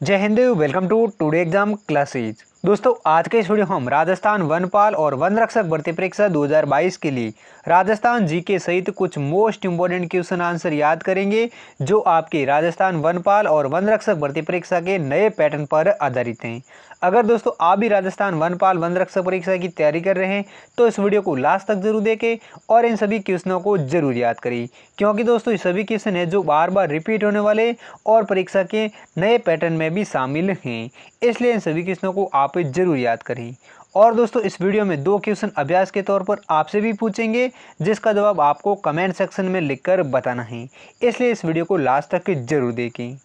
जय Hind, welcome to today exam classes. दोस्तों, आज के इस वीडियो हम राजस्थान वनपाल और वन रक्षक भर्ती परीक्षा 2022 के लिए राजस्थान जीके सहित कुछ मोस्ट इंपोर्टेंट क्वेश्चन आंसर याद करेंगे जो आपके राजस्थान वनपाल और वन रक्षक भर्ती परीक्षा के नए पैटर्न पर आधारित हैं। अगर दोस्तों आप भी राजस्थान वनपाल वन रक्षक परीक्षा की तैयारी कर रहे हैं तो इस वीडियो को लास्ट तक जरूर देखें और इन सभी क्वेश्चनों को जरूर याद करें, क्योंकि दोस्तों ये सभी क्वेश्चन है जो बार बार रिपीट होने वाले और परीक्षा के नए पैटर्न में भी शामिल हैं, इसलिए इन सभी क्वेश्चनों को आप जरूर याद करें। और दोस्तों इस वीडियो में 2 क्वेश्चन अभ्यास के तौर पर आपसे भी पूछेंगे जिसका जवाब आपको कमेंट सेक्शन में लिखकर बताना है, इसलिए इस वीडियो को लास्ट तक जरूर देखें।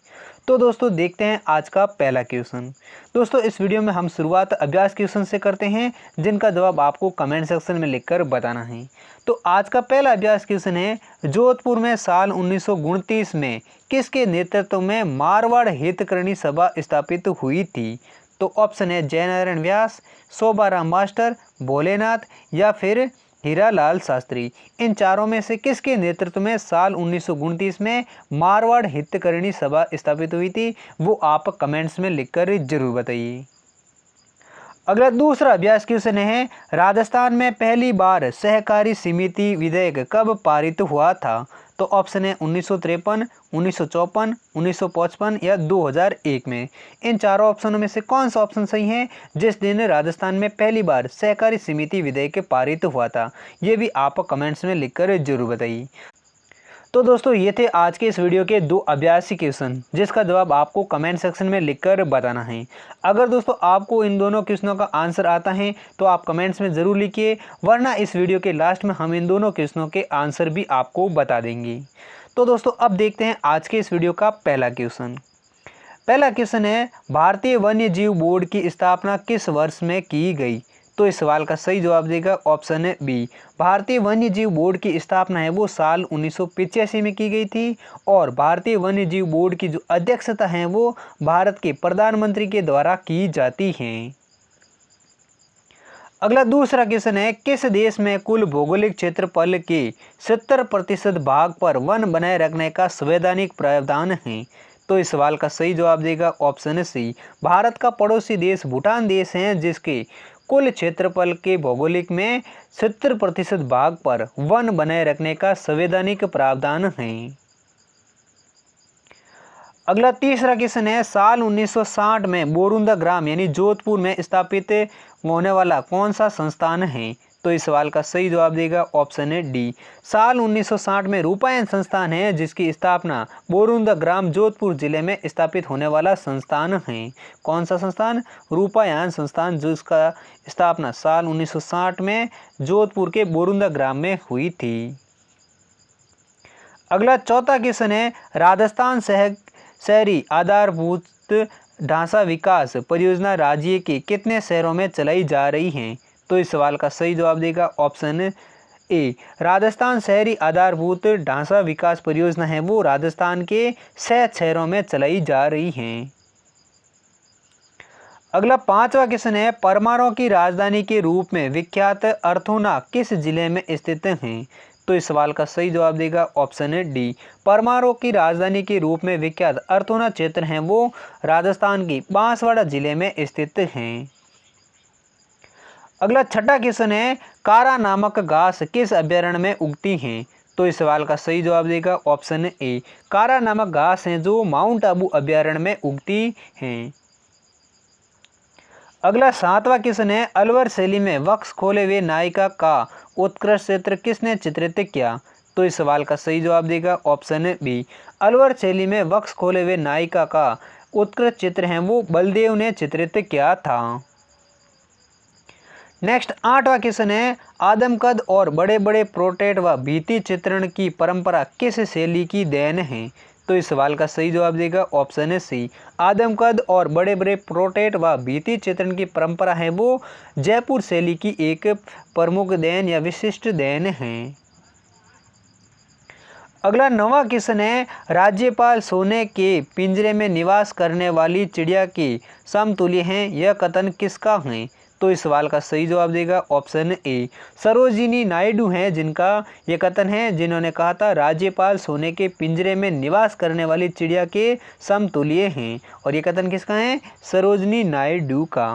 तो दोस्तों देखते हैं आज का पहला क्वेश्चन। दोस्तों इस वीडियो में हम शुरुआत अभ्यास क्वेश्चन से करते हैं जिनका जवाब आपको कमेंट सेक्शन में लिखकर बताना है। तो आज का पहला अभ्यास क्वेश्चन है, जोधपुर में साल 1929 में किसके नेतृत्व में मारवाड़ हितकरणी सभा स्थापित हुई थी? तो ऑप्शन है जयनारायण व्यास, शोभाराम मास्टर, भोलेनाथ या फिर हीरालाल शास्त्री। इन चारों में से किसके नेतृत्व में साल 1929 में मारवाड़ हितकरणी सभा स्थापित हुई थी, वो आप कमेंट्स में लिखकर जरूर बताइए। अगला दूसरा अभ्यास क्वेश्चन है, राजस्थान में पहली बार सहकारी समिति विधेयक कब पारित हुआ था? तो ऑप्शन है 1953, 1954, 1955 या 2001 में। इन चारों ऑप्शनों में से कौन सा ऑप्शन सही है जिस दिन राजस्थान में पहली बार सहकारी समिति विधेयक पारित हुआ था? ये भी आप कमेंट्स में लिखकर जरूर बताइए। तो दोस्तों ये थे आज के इस वीडियो के 2 अभ्यासी क्वेश्चन जिसका जवाब आपको कमेंट सेक्शन में लिखकर बताना है। अगर दोस्तों आपको इन दोनों क्वेश्चनों का आंसर आता है तो आप कमेंट्स में ज़रूर लिखिए, वरना इस वीडियो के लास्ट में हम इन दोनों क्वेश्चनों के आंसर भी आपको बता देंगे। तो दोस्तों अब देखते हैं आज के इस वीडियो का पहला क्वेश्चन। पहला क्वेश्चन है, भारतीय वन्य जीव बोर्ड की स्थापना किस वर्ष में की गई? तो इस सवाल का सही जवाब देगा ऑप्शन है बी। भारतीय वन्य जीव बोर्ड की स्थापना है वो साल 1985 में की गई थी और भारतीय वन्य जीव बोर्ड की जो अध्यक्षता है वो भारत के प्रधानमंत्री के द्वारा की जाती है। अगला दूसरा क्वेश्चन है, किस देश में कुल भौगोलिक क्षेत्रफल के 70% भाग पर वन बनाए रखने का संवैधानिक प्रावधान है? तो इस सवाल का सही जवाब देगा ऑप्शन सी। भारत का पड़ोसी देश भूटान देश है जिसके कुल क्षेत्रफल के भौगोलिक में 70% भाग पर वन बनाए रखने का संवैधानिक प्रावधान है। अगला तीसरा क्वेश्चन है, साल 1960 में बोरुंदा ग्राम यानी जोधपुर में स्थापित होने वाला कौन सा संस्थान है? तो इस सवाल का सही जवाब देगा ऑप्शन है डी। साल 1960 में रूपायन संस्थान है जिसकी स्थापना बोरुंदा ग्राम जोधपुर जिले में स्थापित होने वाला संस्थान है। कौन सा संस्थान? रूपायन संस्थान, जिसका स्थापना साल 1960 में जोधपुर के बोरुंदा ग्राम में हुई थी। अगला चौथा क्वेश्चन है, राजस्थान शहरी आधारभूत ढांचा विकास परियोजना राज्य के कितने शहरों में चलाई जा रही है? तो इस सवाल का सही जवाब देगा ऑप्शन ए। राजस्थान शहरी आधारभूत ढांचा विकास परियोजना है वो राजस्थान के 6 शहरों में चलाई जा रही हैं। अगला पांचवा क्वेश्चन है, परमारों की राजधानी के रूप में विख्यात अर्थोना किस जिले में स्थित है? तो इस सवाल का सही जवाब देगा ऑप्शन है डी। परमारों की राजधानी के रूप में विख्यात अर्थोना क्षेत्र हैं वो राजस्थान के बांसवाड़ा जिले में स्थित हैं। अगला छठा क्वेश्चन है, कारा नामक घास किस अभयारण्य में उगती हैं? तो इस सवाल का सही जवाब देगा ऑप्शन ए। कारा नामक घास हैं जो माउंट आबू अभयारण्य में उगती हैं। अगला सातवां क्वेश्चन है, अलवर शैली में वक्स खोले हुए नायिका का उत्कृष्ट चित्र किसने चित्रित किया? तो इस सवाल का सही जवाब देगा ऑप्शन बी। अलवर शैली में वक्स खोले हुए नायिका का उत्कृष्ट चित्र है वो बलदेव ने चित्रित किया था। नेक्स्ट 8वां क्वेश्चन है, आदमकद और बड़े बड़े पोर्ट्रेट व भित्ति चित्रण की परंपरा किस शैली की देन है? तो इस सवाल का सही जवाब देगा ऑप्शन है सी। आदमकद और बड़े बड़े पोर्ट्रेट व भित्ति चित्रण की परंपरा है वो जयपुर शैली की एक प्रमुख देन या विशिष्ट देन है। अगला 9वां क्वेश्चन है, राज्यपाल सोने के पिंजरे में निवास करने वाली चिड़िया के समतुल्य हैं, यह कथन किसका है? तो इस सवाल का सही जवाब देगा ऑप्शन ए सरोजिनी नायडू हैं, जिनका ये कथन है, जिन्होंने कहा था राज्यपाल सोने के पिंजरे में निवास करने वाली चिड़िया के समतुल्य हैं। और ये कथन किसका है? सरोजिनी नायडू का।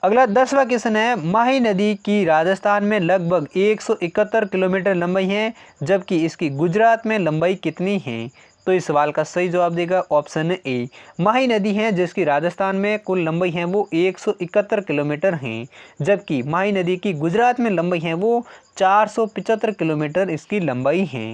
अगला 10वां क्वेश्चन है, माही नदी की राजस्थान में लगभग 171 किलोमीटर लंबाई है, जबकि इसकी गुजरात में लंबाई कितनी है? तो इस सवाल का सही जवाब देगा ऑप्शन ए माही नदी है, जिसकी राजस्थान में कुल लंबाई है वो 171 किलोमीटर है, जबकि माही नदी की गुजरात में लंबाई है वो 475 किलोमीटर इसकी लंबाई है।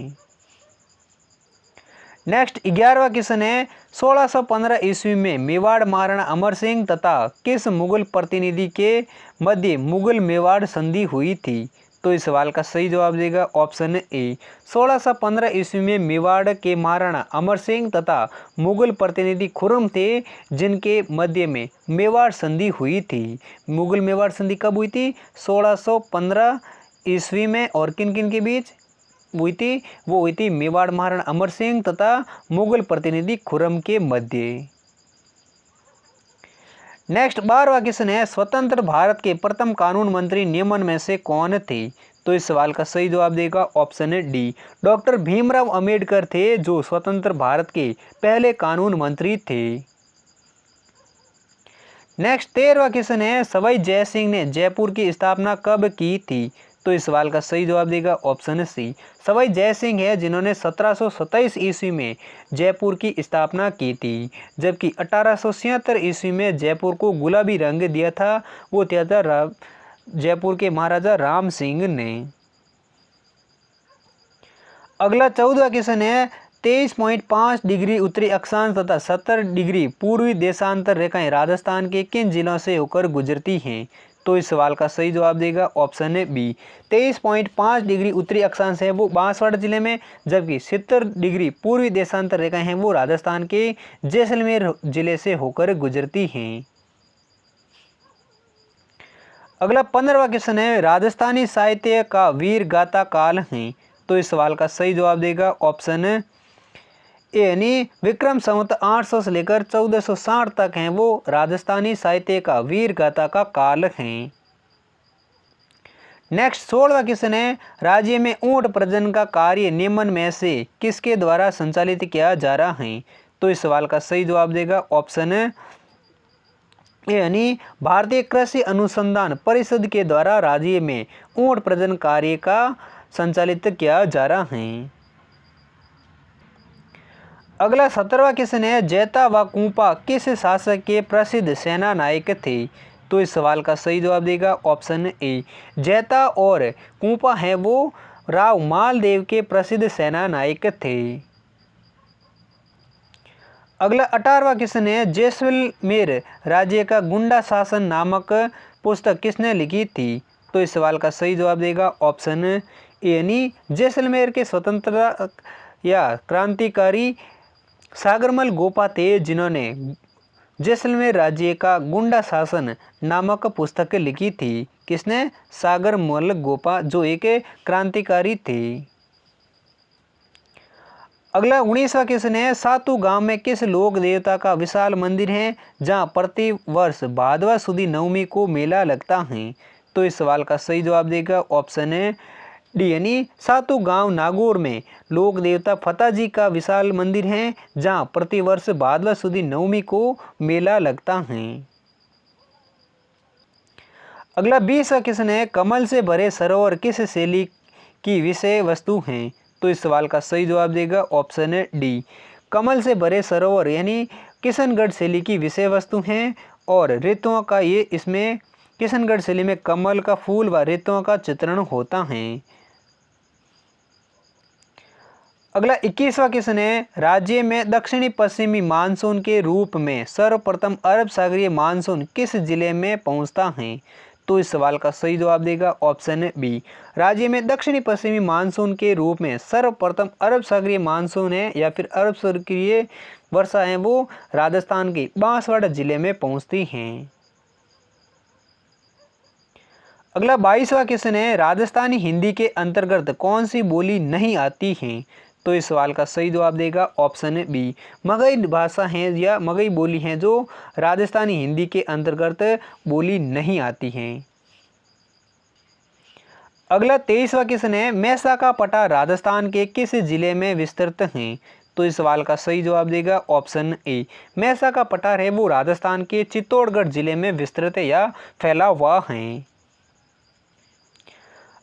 नेक्स्ट 11वां क्वेश्चन है, 1615 ईस्वी में मेवाड़ महाराणा अमर सिंह तथा किस मुगल प्रतिनिधि के मध्य मुगल मेवाड़ संधि हुई थी? तो इस सवाल का सही जवाब देगा ऑप्शन ए 1615 ईस्वी में मेवाड़ के महाराणा अमर सिंह तथा मुगल प्रतिनिधि खुर्रम थे, जिनके मध्य में मेवाड़ संधि हुई थी। मुगल मेवाड़ संधि कब हुई थी? 1615 ईस्वी में। और किन किन के बीच हुई थी? वो हुई थी मेवाड़ महाराणा अमर सिंह तथा मुगल प्रतिनिधि खुर्रम के मध्य। नेक्स्ट 12वां क्वेश्चन है, स्वतंत्र भारत के प्रथम कानून मंत्री निम्न में से कौन थे? तो इस सवाल का सही जवाब देगा option D doctor Bhimrao Ambedkar थे, जो स्वतंत्र भारत के पहले कानून मंत्री थे। नेक्स्ट 13वां क्वेश्चन है, सवाई जय सिंह ने जयपुर की स्थापना कब की थी? तो इस सवाल का सही जवाब देगा ऑप्शन सी सवाई जय सिंह है, जिन्होंने 1727 ईस्वी में जयपुर की स्थापना की थी, जबकि 1876 ईस्वी में जयपुर को गुलाबी रंग दिया था, वो दिया था जयपुर के महाराजा राम सिंह ने। अगला 14वां क्वेश्चन है, 23.5 डिग्री उत्तरी अक्षांश तथा 70 डिग्री पूर्वी देशांतर रेखाएं राजस्थान के किन जिलों से होकर गुजरती हैं? तो इस सवाल का सही जवाब देगा ऑप्शन है बी 23.5 डिग्री उत्तरी अक्षांश है वो बांसवाड़ा जिले में, जबकि 70 डिग्री पूर्वी देशांतर रेखाएं हैं वो राजस्थान के जैसलमेर जिले से होकर गुजरती हैं। अगला 15वां क्वेश्चन है, राजस्थानी साहित्य का वीर गाथा काल है? तो इस सवाल का सही जवाब देगा ऑप्शन ए यानी विक्रम संवत 800 से लेकर 1460 तक हैं वो राजस्थानी साहित्य का वीर गाथा का काल है। नेक्स्ट 16वां क्वेश्चन है, राज्य में ऊंट प्रजनन का कार्य निम्न में से किसके द्वारा संचालित किया जा रहा है? तो इस सवाल का सही जवाब देगा ऑप्शन यानी भारतीय कृषि अनुसंधान परिषद के द्वारा राज्य में ऊंट प्रजनन कार्य का संचालित किया जा रहा है। अगला 17वां क्वेश्चन है, जैता व कुंपा किस शासक के प्रसिद्ध सेना नायक थे? तो इस सवाल का सही जवाब देगा ऑप्शन ए जैता और कुंपा है वो राव मालदेव के प्रसिद्ध सेना नायक थे। अगला 18वां क्वेश्चन है, जैसलमेर राज्य का गुंडा शासन नामक पुस्तक किसने लिखी थी? तो इस सवाल का सही जवाब देगा ऑप्शन ए यानी जैसलमेर के स्वतंत्रता या क्रांतिकारी सागरमल गोपा थे, जिन्होंने जैसलमेर राज्य का गुंडा शासन नामक पुस्तक लिखी थी। किसने? सागरमल गोपा, जो एक क्रांतिकारी थे। अगला 19वां क्वेश्चन है, सातू गांव में किस लोक देवता का विशाल मंदिर है जहां प्रति वर्ष भादवा सुदी नवमी को मेला लगता है? तो इस सवाल का सही जवाब देगा ऑप्शन है डी यानी सातू गांव नागौर में लोक देवता फता जी का विशाल मंदिर है, जहां प्रतिवर्ष भादवा सुदी नवमी को मेला लगता है। अगला 20वां क्वेश्चन है, कमल से भरे सरोवर किस शैली की विषय वस्तु है? तो इस सवाल का सही जवाब देगा ऑप्शन है डी कमल से भरे सरोवर यानी किशनगढ़ शैली की विषय वस्तु हैं, और ऋतुओं का ये इसमें किशनगढ़ शैली में कमल का फूल व ऋतुओं का चित्रण होता है। अगला 21वां क्वेश्चन है, राज्य में दक्षिणी पश्चिमी मानसून के रूप में सर्वप्रथम अरब सागरीय मानसून किस जिले में पहुंचता है? तो इस सवाल का सही जवाब देगा ऑप्शन बी राज्य में दक्षिणी पश्चिमी मानसून के रूप में सर्वप्रथम अरब सागरीय मानसून है या फिर अरब सागरीय वर्षा है वो राजस्थान के बांसवाड़ा जिले में पहुंचती हैं। अगला 22वां क्वेश्चन है, राजस्थानी हिंदी के अंतर्गत कौन सी बोली नहीं आती है? तो इस सवाल का सही जवाब देगा ऑप्शन बी। मगही भाषा है या मगही बोली हैं जो राजस्थानी हिंदी के अंतर्गत बोली नहीं आती हैं। अगला 23वां क्वेश्चन है, मैसा का पट्टा राजस्थान के किस जिले में विस्तृत हैं? तो इस सवाल का सही जवाब देगा ऑप्शन ए। मैसा का पठार है वो राजस्थान के चित्तौड़गढ़ जिले में विस्तृत या फैला हुआ है।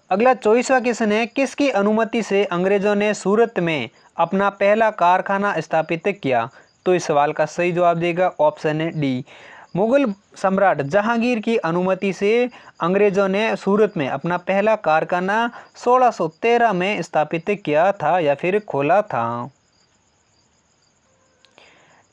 अगला 24वां क्वेश्चन है, किसकी अनुमति से अंग्रेजों ने सूरत में अपना पहला कारखाना स्थापित किया? तो इस सवाल का सही जवाब देगा ऑप्शन डी। मुगल सम्राट जहांगीर की अनुमति से अंग्रेजों ने सूरत में अपना पहला कारखाना 1613 में स्थापित किया था या फिर खोला था।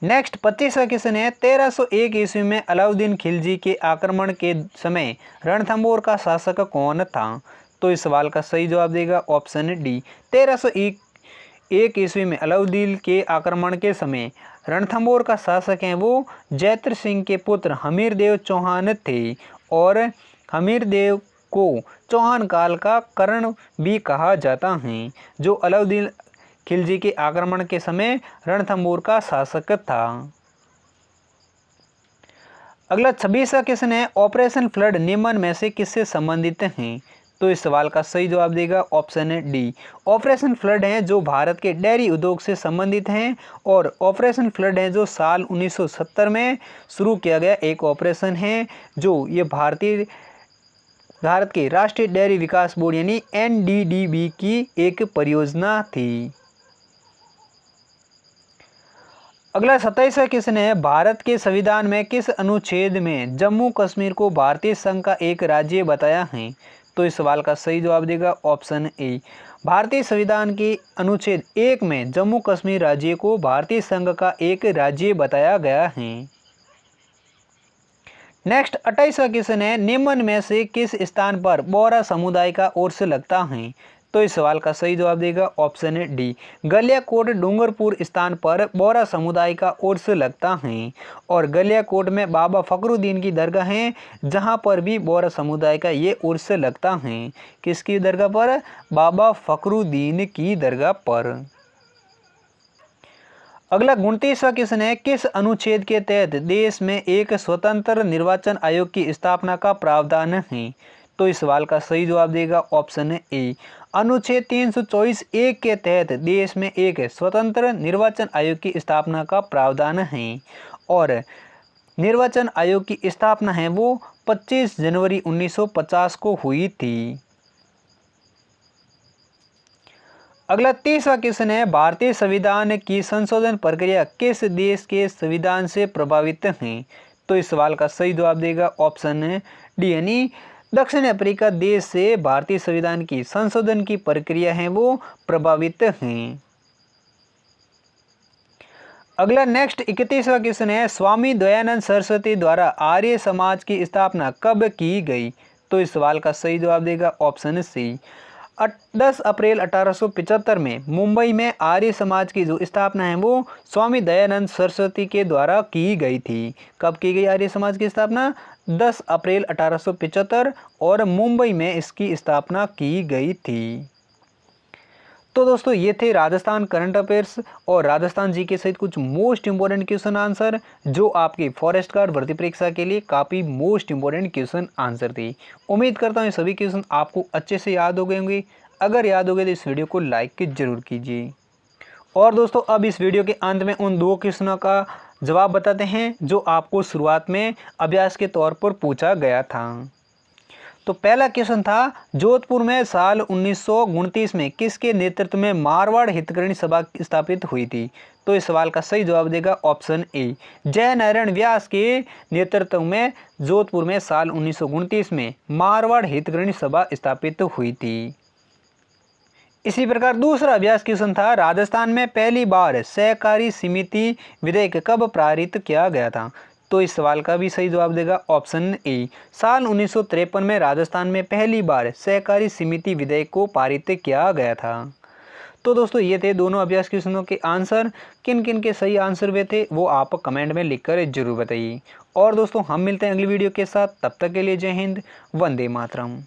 नेक्स्ट 25वां क्वेश्चन है, 1301 ईस्वी में अलाउद्दीन खिलजी के आक्रमण के समय रणथंभौर का शासक कौन था? तो इस सवाल का सही जवाब देगा ऑप्शन डी। 1301 ईस्वी में अलाउद्दीन के आक्रमण के समय रणथंभौर का शासक हैं वो जैत्र सिंह के पुत्र हमीरदेव चौहान थे, और हमीरदेव को चौहान काल का कर्ण भी कहा जाता है, जो अलाउद्दीन खिलजी के आक्रमण के समय रणथंभौर का शासक था। अगला 26वां क्वेश्चन है, ऑपरेशन फ्लड निम्न में से किससे संबंधित हैं? तो इस सवाल का सही जवाब देगा ऑप्शन डी। ऑपरेशन फ्लड हैं जो भारत के डेयरी उद्योग से संबंधित हैं, और ऑपरेशन फ्लड है जो साल 1970 में शुरू किया गया एक ऑपरेशन है, जो ये भारत के राष्ट्रीय डेयरी विकास बोर्ड यानी NDDB की एक परियोजना थी। अगला 27वां क्वेश्चन है, भारत के संविधान में किस अनुच्छेद में जम्मू कश्मीर को भारतीय संघ का एक राज्य बताया है? तो इस सवाल का सही जवाब देगा ऑप्शन ए। भारतीय संविधान के अनुच्छेद 1 में जम्मू कश्मीर राज्य को भारतीय संघ का एक राज्य बताया गया है। नेक्स्ट 28वां क्वेश्चन है, निम्न में से किस स्थान पर बोहरा समुदाय का उर्स लगता है? तो इस सवाल का सही जवाब देगा ऑप्शन डी। गलियाकोट डूंगरपुर स्थान पर बोहरा समुदाय का उर्स लगता है, और गलियाकोट में बाबा फखरुद्दीन की दरगाह है जहां पर भी बोहरा समुदाय का ये उर्स लगता है। किसकी दरगाह पर? बाबा फखरुद्दीन की दरगाह पर। अगला 29वां क्वेश्चन है, किस अनुच्छेद के तहत देश में एक स्वतंत्र निर्वाचन आयोग की स्थापना का प्रावधान है? तो इस सवाल का सही जवाब देगा ऑप्शन ए। अनुच्छेद 324(1) के तहत देश में एक स्वतंत्र निर्वाचन आयोग की स्थापना का प्रावधान है, और निर्वाचन आयोग की स्थापना है वो 25 जनवरी 1950 को हुई थी। अगला 30वां क्वेश्चन है, भारतीय संविधान की संशोधन प्रक्रिया किस देश के संविधान से प्रभावित है? तो इस सवाल का सही जवाब देगा ऑप्शन डी यानी दक्षिण अफ्रीका देश से भारतीय संविधान की संशोधन की प्रक्रिया है वो प्रभावित हैं। अगला नेक्स्ट 31वां क्वेश्चन है, स्वामी दयानंद सरस्वती द्वारा आर्य समाज की स्थापना कब की गई? तो इस सवाल का सही जवाब देगा ऑप्शन सी। 10 अप्रैल 1875 में मुंबई में आर्य समाज की जो स्थापना है वो स्वामी दयानंद सरस्वती के द्वारा की गई थी। कब की गई आर्य समाज की स्थापना? 10 अप्रैल 1875, और मुंबई में इसकी स्थापना की गई थी। तो दोस्तों ये थे राजस्थान करंट अफेयर्स और राजस्थान जी के सहित कुछ मोस्ट इंपॉर्टेंट क्वेश्चन आंसर जो आपकी फॉरेस्ट गार्ड भर्ती परीक्षा के लिए काफ़ी मोस्ट इंपॉर्टेंट क्वेश्चन आंसर थे। उम्मीद करता हूँ ये सभी क्वेश्चन आपको अच्छे से याद हो गए होंगे। अगर याद हो गए तो इस वीडियो को लाइक जरूर कीजिए। और दोस्तों अब इस वीडियो के अंत में उन 2 क्वेश्चनों का जवाब बताते हैं जो आपको शुरुआत में अभ्यास के तौर पर पूछा गया था। तो पहला क्वेश्चन था, जोधपुर में साल 1929 में किसके नेतृत्व में मारवाड़ हितग्राही सभा स्थापित हुई थी? तो इस सवाल का सही जवाब देगा ऑप्शन ए। जय नारायण व्यास के नेतृत्व में जोधपुर में साल 1929 में मारवाड़ हितग्राही सभा स्थापित हुई थी। इसी प्रकार दूसरा अभ्यास क्वेश्चन था, राजस्थान में पहली बार सहकारी समिति विधेयक कब पारित किया गया था? तो इस सवाल का भी सही जवाब देगा ऑप्शन ए। साल 1953 में राजस्थान में पहली बार सहकारी समिति विधेयक को पारित किया गया था। तो दोस्तों ये थे दोनों अभ्यास क्वेश्चनों के आंसर। किन किन के सही आंसर वे थे वो आप कमेंट में लिखकर जरूर बताइए। और दोस्तों हम मिलते हैं अगली वीडियो के साथ, तब तक के लिए जय हिंद, वंदे मातरम।